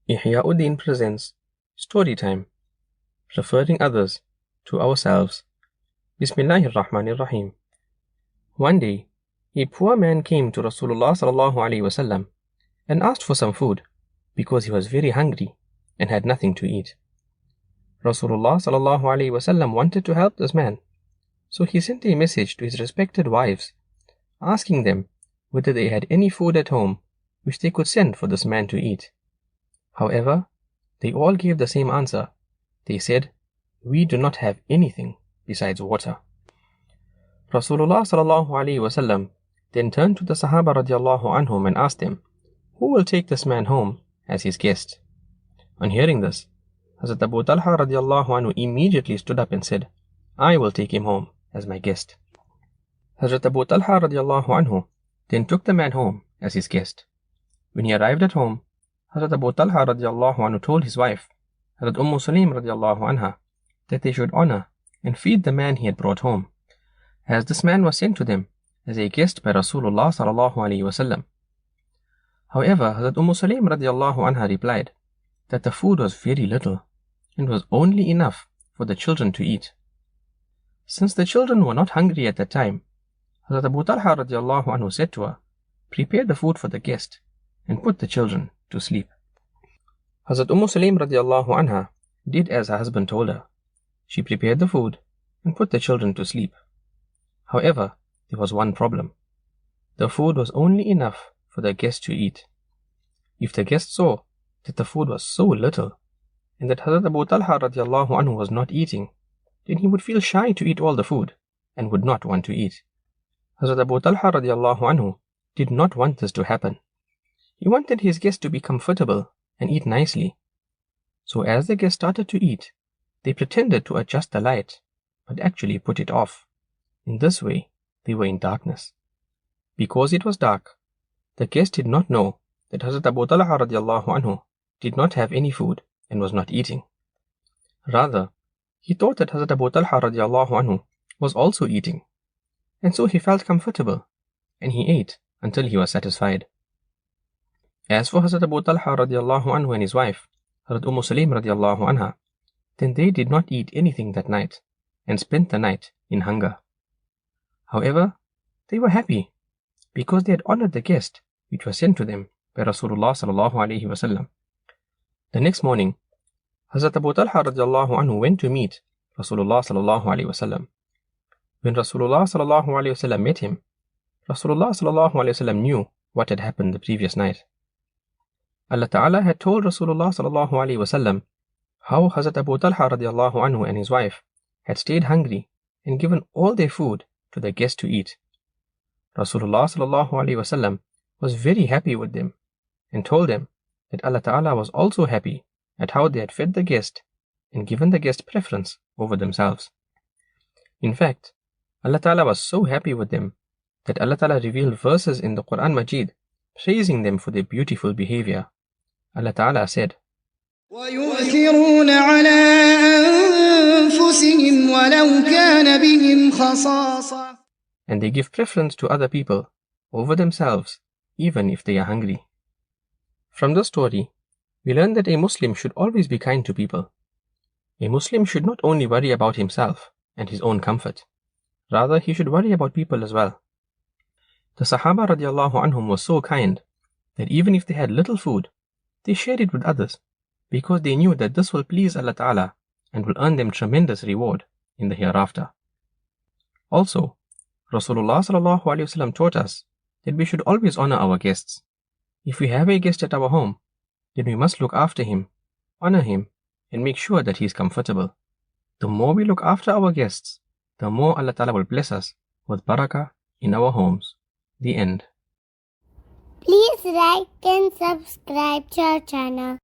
Ihyauddin presents Story Time, referring others to ourselves. Bismillahir Rahmanir Rahim. One day, a poor man came to Rasulullah sallallahu alaihi wasallam and asked for some food because he was very hungry and had nothing to eat. Rasulullah sallallahu alaihi wasallam wanted to help this man, so he sent a message to his respected wives, asking them whether they had any food at home which they could send for this man to eat. However, they all gave the same answer. They said, "We do not have anything besides water." Rasulullah sallallahu alaihi wasallam then turned to the Sahaba radiallahu anhum and asked them, "Who will take this man home as his guest?" On hearing this, Hazrat Abu Talha radiallahu anhu immediately stood up and said, "I will take him home as my guest." Hazrat Abu Talha radiallahu anhu then took the man home as his guest. When he arrived at home, Hazrat Abu Talha radiallahu anhu told his wife, Hazrat Sulaim radiallahu anha, that they should honor and feed the man he had brought home, as this man was sent to them as a guest by Rasulullah sallallahu alaihi wasallam. However, Hazrat Sulaim radiallahu anha replied that the food was very little and was only enough for the children to eat. Since the children were not hungry at that time, Hazrat Abu Talha radiallahu anhu said to her, "Prepare the food for the guest and put the children to sleep." Hazrat Sulaim radiallahu anha did as her husband told her. She prepared the food and put the children to sleep. However, there was one problem. The food was only enough for the guest to eat. If the guest saw that the food was so little and that Hazrat Abu Talha radiallahu anhu was not eating, then he would feel shy to eat all the food and would not want to eat. Hazrat Abu Talha radiallahu anhu did not want this to happen. He wanted his guest to be comfortable and eat nicely. So as the guests started to eat, they pretended to adjust the light, but actually put it off. In this way, they were in darkness. Because it was dark, the guest did not know that Hazrat Abu Talha radiallahu anhu did not have any food and was not eating. Rather, he thought that Hazrat Abu Talha radiallahu anhu was also eating, and so he felt comfortable, and he ate until he was satisfied. As for Hazrat Abu Talha radiallahu anhu and his wife, Hazrat Sulaim radiallahu anha, then they did not eat anything that night and spent the night in hunger. However, they were happy because they had honored the guest which was sent to them by Rasulullah sallallahu alaihi wasallam. The next morning, Hazrat Abu Talha radiallahu anhu went to meet Rasulullah sallallahu alaihi wasallam. When Rasulullah sallallahu alaihi wasallam met him, Rasulullah sallallahu alaihi wasallam knew what had happened the previous night. Allah Ta'ala had told Rasulullah sallallahu alaihi wasallam how Hazrat Abu Talha radiallahu anhu and his wife had stayed hungry and given all their food to the guest to eat. Rasulullah sallallahu alaihi wasallam was very happy with them and told them that Allah Ta'ala was also happy at how they had fed the guest and given the guest preference over themselves. In fact, Allah Ta'ala was so happy with them that Allah Ta'ala revealed verses in the Quran Majid praising them for their beautiful behavior. Allah Ta'ala said, وَيُؤْثِرُونَ عَلَىٰ أَنفُسِهِمْ وَلَوْ كَانَ بِهِمْ خَصَاصَةٌ. And they give preference to other people over themselves, even if they are hungry. From this story, we learn that a Muslim should always be kind to people. A Muslim should not only worry about himself and his own comfort, rather he should worry about people as well. The Sahaba radiallahu anhum were so kind that even if they had little food, they shared it with others because they knew that this will please Allah Ta'ala and will earn them tremendous reward in the hereafter. Also, Rasulullah sallallahu alaihi wasallam taught us that we should always honor our guests. If we have a guest at our home, then we must look after him, honor him, and make sure that he is comfortable. The more we look after our guests, the more Allah Ta'ala will bless us with barakah in our homes. The end. Please like and subscribe to our channel.